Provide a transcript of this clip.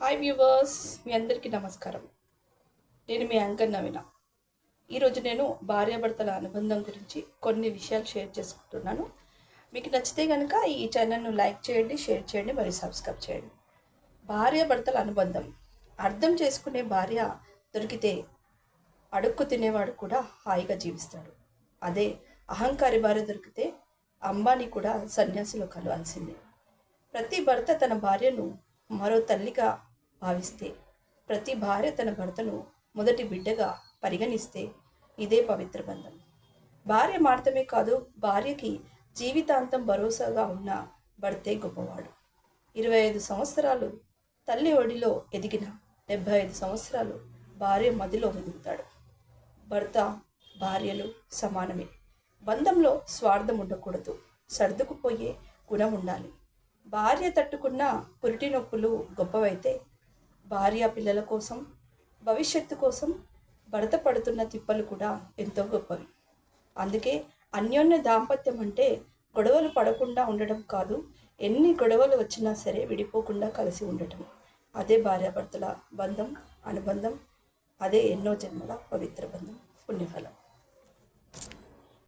Hi viewers, మీ అందరికీ నమస్కారం. నేను మీ యాంకర్ నవీన. ఈరోజు నేను భార్యాభర్తల అనుబంధం గురించి కొన్ని విషయాలు షేర్ చేసుకుంటున్నాను. మీకు నచ్చితే కనుక ఈ ఛానల్ను లైక్ చేయండి, షేర్ చేయండి, మరియు సబ్స్క్రైబ్ చేయండి. భార్యాభర్తల అనుబంధం అర్థం చేసుకునే భార్య దొరికితే అడుక్కు తినేవాడు కూడా హాయిగా జీవిస్తాడు. అదే అహంకారి భార్య దొరికితే అంబానీ కూడా సన్యాసిలో కలవాల్సిందే. ప్రతి భర్త తన భార్యను మరో తల్లిగా భావిస్తే, ప్రతి భార్య తన భర్తను మొదటి బిడ్డగా పరిగణిస్తే ఇదే పవిత్ర బంధం. భార్య మాత్రమే కాదు, భార్యకి జీవితాంతం భరోసాగా ఉన్న భర్తే గొప్పవాడు. 25 సంవత్సరాలు తల్లి ఒడిలో ఎదిగిన 75 సంవత్సరాలు భార్య మదిలో మెదుగుతాడు. భర్త భార్యలు సమానమే. బంధంలో స్వార్థం ఉండకూడదు, సర్దుకుపోయే గుణం ఉండాలి. భార్య తట్టుకున్న పురిటి నొప్పులు గొప్పవైతే, భార్య పిల్లల కోసం, భవిష్యత్తు కోసం భర్త పడుతున్న తిప్పలు కూడా ఎంతో గొప్పవి. అందుకే అన్యోన్య దాంపత్యం అంటే గొడవలు పడకుండా ఉండడం కాదు, ఎన్ని గొడవలు వచ్చినా సరే విడిపోకుండా కలిసి ఉండటం. అదే భార్యాభర్తల బంధం, అనుబంధం. అదే ఎన్నో జన్మల పవిత్ర బంధం, పుణ్యఫలం.